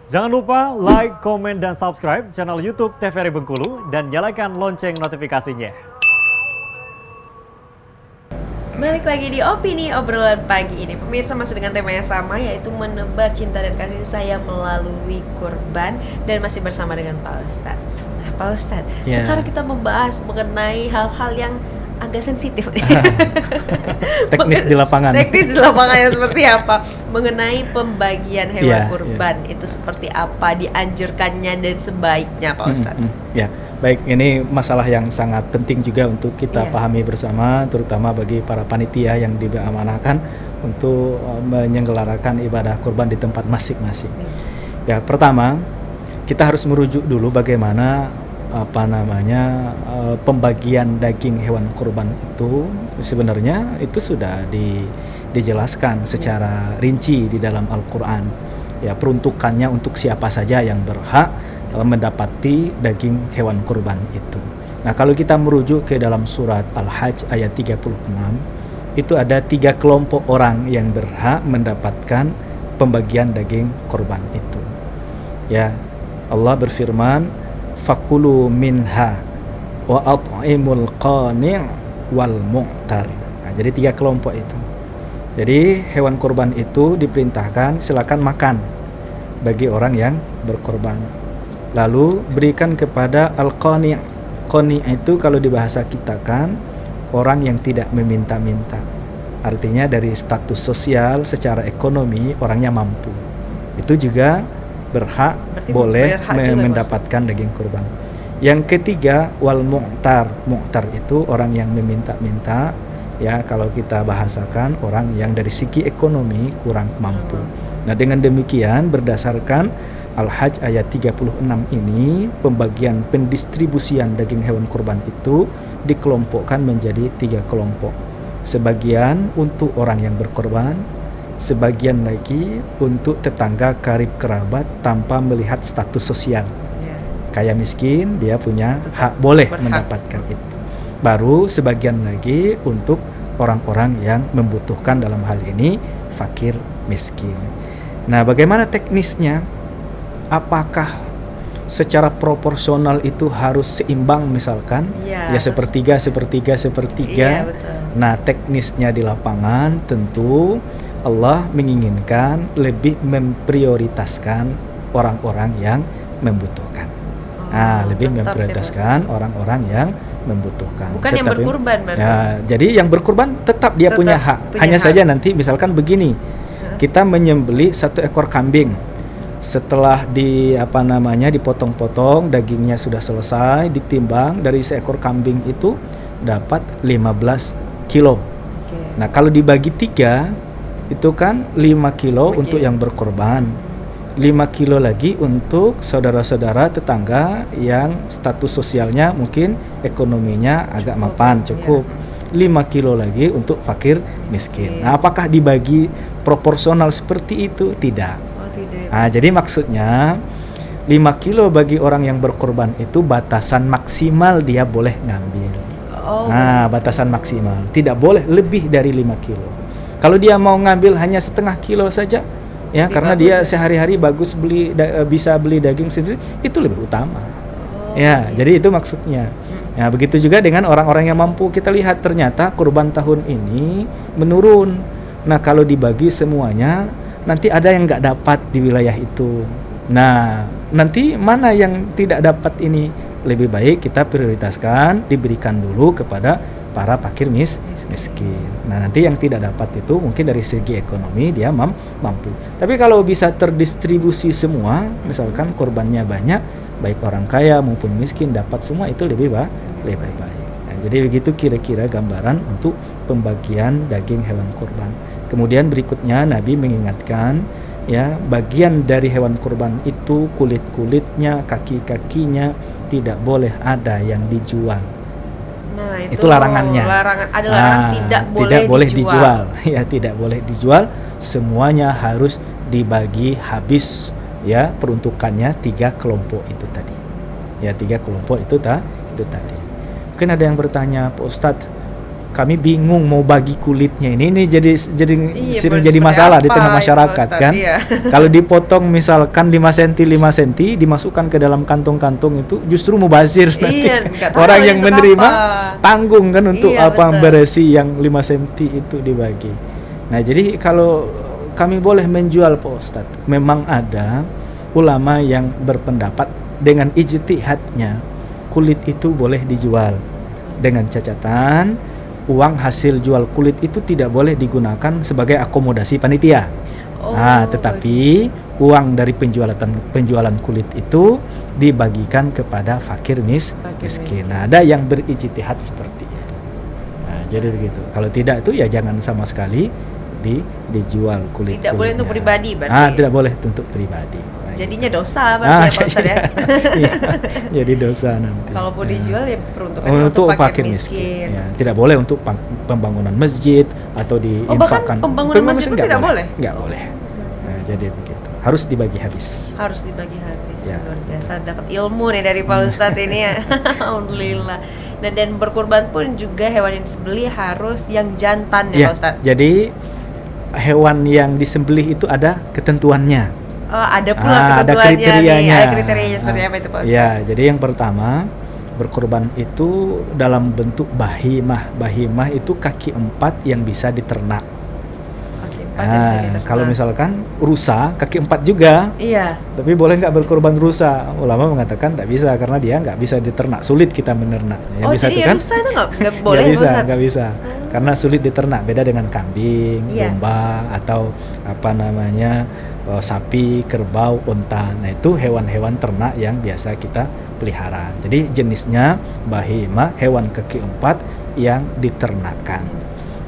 Jangan lupa like, komen, dan subscribe channel YouTube TVRI Bengkulu dan nyalakan lonceng notifikasinya. Balik lagi di Opini Obrolan Pagi ini. Pemirsa, masih dengan tema yang sama, yaitu menebar cinta dan kasih sayang melalui kurban. Dan masih bersama dengan Pak Ustadz. Nah Pak Ustadz, sekarang kita membahas mengenai hal-hal yang agak sensitif. Teknis di lapangan. Teknis di lapangan yang seperti apa? Mengenai pembagian hewan kurban. Itu seperti apa dianjurkannya dan sebaiknya Pak Ustadz? Ya, baik, ini masalah yang sangat penting juga untuk kita pahami bersama, terutama bagi para panitia yang diamanahkan untuk menyelenggarakan ibadah kurban di tempat masing-masing. Ya, pertama kita harus merujuk dulu bagaimana pembagian daging hewan kurban itu sebenarnya itu sudah dijelaskan secara rinci di dalam Al-Quran. Ya, peruntukannya untuk siapa saja yang berhak mendapati daging hewan kurban itu. Nah, kalau kita merujuk ke dalam surat Al-Hajj ayat 36, itu ada 3 kelompok orang yang berhak mendapatkan pembagian daging kurban itu. Ya, Allah berfirman, fakulu minha wa at'imul qani' wal mu'tar. Nah, jadi 3 kelompok itu. Jadi hewan kurban itu diperintahkan silakan makan bagi orang yang berkorban. Lalu berikan kepada al-qani'. Qani' itu kalau di bahasa kita kan orang yang tidak meminta-minta. Artinya dari status sosial secara ekonomi orangnya mampu. Itu juga berhak mendapatkan daging kurban. Yang ketiga wal mu'tar. Mu'tar itu orang yang meminta-minta, ya, kalau kita bahasakan orang yang dari segi ekonomi kurang mampu. Nah, dengan demikian berdasarkan Al-Hajj ayat 36 ini, pembagian pendistribusian daging hewan kurban itu dikelompokkan menjadi 3 kelompok. Sebagian untuk orang yang berkorban, sebagian lagi untuk tetangga karib kerabat tanpa melihat status sosial. Kaya miskin dia punya hak boleh mendapatkan itu. Baru sebagian lagi untuk orang-orang yang membutuhkan, dalam hal ini fakir miskin. Nah, bagaimana teknisnya? Apakah secara proporsional itu harus seimbang misalkan? Ya sepertiga. Iya, betul. Nah, teknisnya di lapangan tentu Allah menginginkan lebih memprioritaskan orang-orang yang membutuhkan. Lebih memprioritaskan orang-orang yang membutuhkan. Bukan yang berkurban, ya, jadi yang berkurban tetap dia punya hak. Hanya saja nanti misalkan begini, kita menyembelih 1 ekor kambing. Setelah dipotong-potong, dagingnya sudah selesai, ditimbang, dari seekor kambing itu dapat 15 kilo. Nah, kalau dibagi 3 itu kan 5 kilo untuk yang berkorban, 5 kilo lagi untuk saudara-saudara tetangga yang status sosialnya mungkin ekonominya agak mapan, cukup. 5 kilo lagi untuk fakir miskin. Nah, apakah dibagi proporsional seperti itu? Tidak. Nah, jadi maksudnya 5 kilo bagi orang yang berkorban itu batasan maksimal dia boleh ngambil. Batasan maksimal, tidak boleh lebih dari 5 kilo. Kalau dia mau ngambil hanya setengah kilo saja, ya, karena dia sehari-hari bisa beli daging sendiri, itu lebih utama. Jadi itu maksudnya. Nah, begitu juga dengan orang-orang yang mampu. Kita lihat ternyata kurban tahun ini menurun. Nah, kalau dibagi semuanya, nanti ada yang nggak dapat di wilayah itu. Nah, nanti mana yang tidak dapat ini? Lebih baik kita prioritaskan, diberikan dulu kepada para fakir miskin. Nah, nanti yang tidak dapat itu mungkin dari segi ekonomi dia mampu. Tapi kalau bisa terdistribusi semua, misalkan korbannya banyak, baik orang kaya maupun miskin dapat semua, itu lebih baik. Nah, jadi begitu kira-kira gambaran untuk pembagian daging hewan kurban. Kemudian berikutnya Nabi mengingatkan, ya, bagian dari hewan kurban itu kulit-kulitnya, kaki-kakinya tidak boleh ada yang dijual. Nah, itu larangannya. Tidak boleh dijual. Ya, tidak boleh dijual. Semuanya harus dibagi habis, ya, peruntukannya 3 kelompok itu tadi. Ya, 3 kelompok itu tadi. Mungkin ada yang bertanya, Pak Ustadz, kami bingung mau bagi kulitnya ini jadi Iya, sering boleh jadi seperti masalah di apa tengah itu, masyarakat Pak Ustadz, kan. iya. Kalau dipotong misalkan 5 cm 5 cm dimasukkan ke dalam kantong-kantong itu justru mubazir nanti. Iya, nggak tahu Orang yang itu menerima apa. tanggung kan untuk Iya, apa betul. beresi yang 5 cm itu dibagi. Nah, jadi kalau kami boleh menjual Pak Ustadz, memang ada ulama yang berpendapat dengan ijtihadnya kulit itu boleh dijual dengan catatan uang hasil jual kulit itu tidak boleh digunakan sebagai akomodasi panitia. Oh, Tetapi uang dari penjualan kulit itu dibagikan kepada fakir miskin. Nah, ada yang berijtihad seperti itu. Nah, jadi begitu. Kalau tidak itu ya jangan sama sekali dijual kulit. Tidak boleh untuk pribadi berarti. Tidak boleh untuk pribadi. Nah, Jadinya dosa berarti ya Pak Ustadz ya. Iya, jadi dosa nanti. Kalau mau dijual ya peruntukannya untuk untuk fakir fakir miskin. miskin. Ya, tidak boleh untuk pembangunan masjid atau bahkan diinfakkan. pembangunan masjid pun tidak boleh? Nggak boleh. Nah, jadi begitu. Harus dibagi habis. Harus dibagi habis. Ya. Luar biasa dapat ilmu nih dari Pak Ustadz ini ya. Alhamdulillah. Nah, dan berkurban pun juga hewan yang disembelih harus yang jantan ya Pak Ustadz. Jadi hewan yang disembelih itu ada ketentuannya. Oh, ada pula Ada ketentuannya kriterianya. nih. Ada kriterianya seperti apa itu Pak Ustadz? Ya, jadi yang pertama berkorban itu dalam bentuk bahimah. Bahimah itu kaki 4 yang bisa diternak. Kaki 4 yang bisa diternak. Kalau misalkan rusa kaki 4 juga. Iya. Tapi boleh nggak berkorban rusa? Ulama mengatakan nggak bisa karena dia nggak bisa diternak, sulit kita menernak. Yang bisa jadi itu kan? rusa itu nggak boleh Nggak bisa, Pak Ustadz? nggak bisa. Karena sulit diternak, beda dengan kambing, Iya. domba atau apa namanya sapi, kerbau, unta. Nah itu hewan-hewan ternak yang biasa kita pelihara. Jadi jenisnya bahima, hewan kaki 4 yang diternakkan.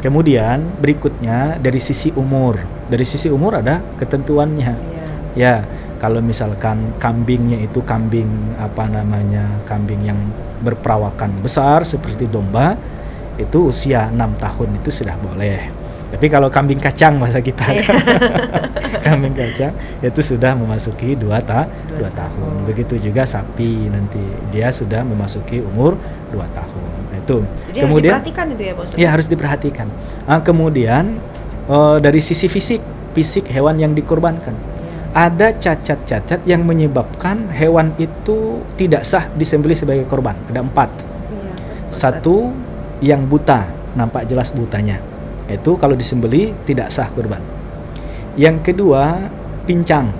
Kemudian berikutnya dari sisi umur. Dari sisi umur ada ketentuannya. Iya. Ya, kalau misalkan kambingnya itu kambing apa namanya, kambing yang berperawakan besar seperti domba, itu usia 6 tahun itu sudah boleh. Tapi kalau kambing kacang bahasa kita kan, kambing kacang itu sudah memasuki 2 tahun. Begitu juga sapi nanti dia sudah memasuki umur 2 tahun. Nah, itu. Jadi Kemudian harus diperhatikan itu ya Pak Ustadz? ya harus diperhatikan. Kemudian dari sisi fisik hewan yang dikorbankan. Iya. Ada cacat-cacat yang menyebabkan hewan itu tidak sah disembelih sebagai korban. Ada 4. Iya, Pak Ustadz. 1 yang buta, nampak jelas butanya. Itu kalau disembelih tidak sah kurban. Yang kedua, pincang.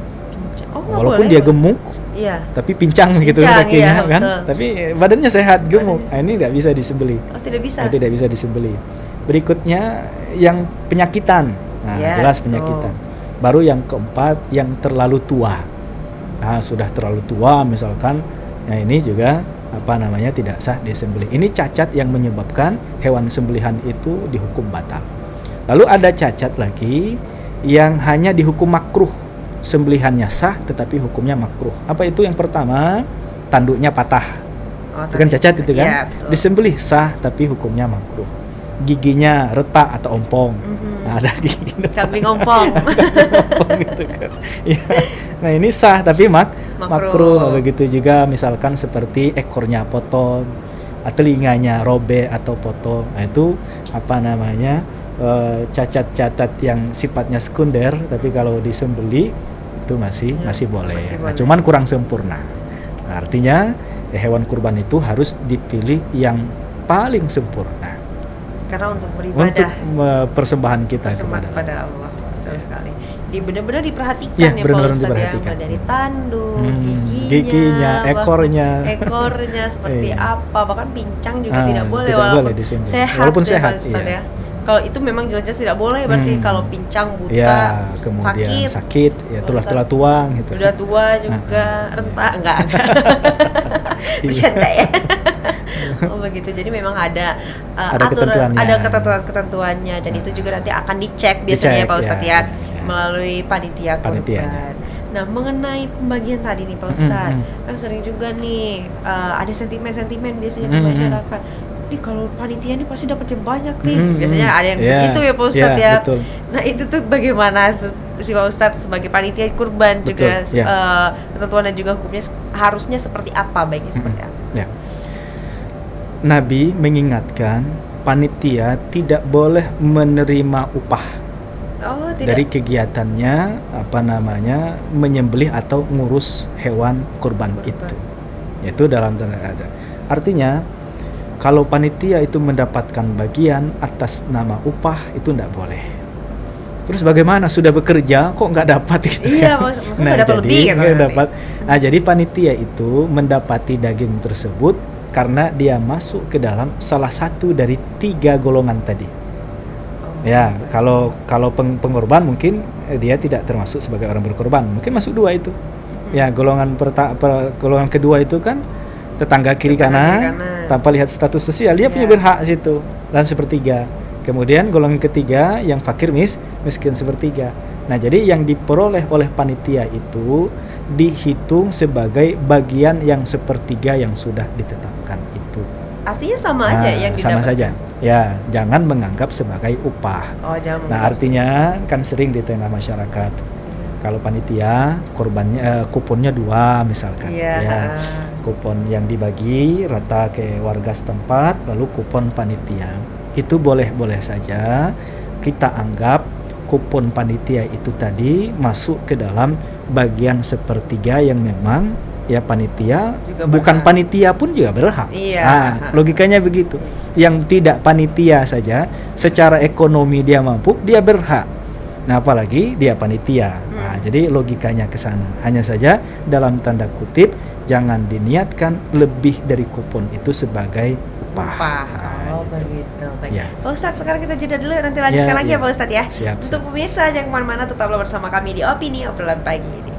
Oh, nggak Walaupun boleh, dia Pak? gemuk, Iya. tapi pincang gitu Pincang, kakinya iya, kan. betul. Tapi badannya sehat, gemuk. Nah, ini nggak bisa disembelih. Oh, tidak bisa. Tidak bisa disembelih. Berikutnya yang penyakitan. Nah, Ya, jelas betul. penyakitan. Baru yang keempat yang terlalu tua. Nah, sudah terlalu tua misalkan, nah ini juga apa namanya tidak sah disembelih. Ini cacat yang menyebabkan hewan sembelihan itu dihukum batal. Lalu ada cacat lagi yang hanya dihukum makruh. Sembelihannya sah tetapi hukumnya makruh. Apa itu? Yang pertama, tanduknya patah. Oh, Itu kan tadi. cacat itu kan? Iya, betul. Disembelih sah tapi hukumnya makruh. Giginya retak atau ompong. Mhm. Nah, ada gigi Kambing ompong. ompong gitu kan. Ya. Nah, ini sah tapi makruh. Begitu juga misalkan seperti ekornya potong, telinganya robek atau potong. Nah, itu apa namanya? Cacat-cacat yang sifatnya sekunder, tapi kalau disembelih itu masih boleh. masih Nah, boleh. cuman kurang sempurna. Nah, artinya hewan kurban itu harus dipilih yang paling sempurna Karena untuk untuk beribadah persembahan kita bersemangat kepada pada Allah. Betul sekali. Benar-benar diperhatikan Ya, ya, benar-benar Pak Ustadz ya. diperhatikan. Mulai dari tanduk, giginya, ekornya. ekornya seperti Iya. apa, bahkan pincang juga tidak boleh tidak walaupun boleh disembelih. sehat. Walaupun ya, sehat, Pak Ustadz iya. ya. Kalau itu memang jelas-jelas tidak boleh berarti kalau pincang, buta, Ya, kemudian sakit, ya tulang-tulang tuang gitu. udah tua juga, rentak enggak. Bercanda ya. Oh begitu. Jadi memang ada aturan, ketentuannya. ada ketentuannya dan itu juga nanti akan dicek biasanya Dicek, Pak Ustadz ya. ya, melalui panitia Panitianya. kurban. Nah, mengenai pembagian tadi nih Pak Ustadz, kan sering juga nih ada sentimen-sentimen biasanya di masyarakat. Nih kalau panitia nih pasti dapatnya banyak nih. Biasanya ada yang begitu ya Pak Ustadz ya. Betul. Nah, itu tuh bagaimana si Pak Ustadz sebagai panitia kurban Betul, juga ya. ketentuan dan juga hukumnya harusnya seperti apa, baiknya seperti apa? Ya. Nabi mengingatkan panitia tidak boleh menerima upah Oh, dari tidak. kegiatannya menyembelih atau ngurus hewan kurban Kurban. itu. Yaitu dalam tanda ada. Artinya kalau panitia itu mendapatkan bagian atas nama upah itu tidak boleh. Terus bagaimana sudah bekerja kok nggak dapat gitu Iya, kan? maksudnya nggak dapat lebih kan nggak berarti? dapat. Nah, jadi panitia itu mendapati daging tersebut karena dia masuk ke dalam salah satu dari 3 golongan tadi. Oh. Ya, kalau pengorban mungkin dia tidak termasuk sebagai orang berkorban, mungkin masuk 2 itu. Ya, golongan kedua itu kan tetangga kiri kanan tanpa lihat status sosial, dia punya Iya. berhak situ dan sepertiga. Kemudian golongan ketiga yang fakir miskin sepertiga. Nah, jadi yang diperoleh oleh panitia itu dihitung sebagai bagian yang sepertiga yang sudah ditetapkan itu. Artinya sama aja yang sama didapatkan. saja. Ya, jangan menganggap sebagai upah. Oh, jangan. Nah, artinya kan sering di tengah masyarakat kalau panitia korbannya kuponnya 2 misalkan. Iya. Ya. Kupon yang dibagi rata ke warga setempat, lalu kupon panitia. Itu boleh-boleh saja kita anggap kupon panitia itu tadi masuk ke dalam bagian sepertiga yang memang ya panitia Juga bukan berhak. panitia pun juga berhak. Iya. Nah, logikanya begitu. Yang tidak panitia saja secara ekonomi dia mampu, dia berhak. Nah, apalagi dia panitia. Nah, jadi logikanya ke sana. Hanya saja dalam tanda kutip jangan diniatkan lebih dari kupon itu sebagai upah. Upah. Nah, Oh, gitu. begitu. Baik. Ya. Pak Ustadz, sekarang kita jeda dulu, nanti lanjutkan Ya, lagi ya. ya Pak Ustadz ya. Siap, Untuk pemirsa jangan kemana-mana, tetaplah bersama kami di Opini Obrolan Pagi ini.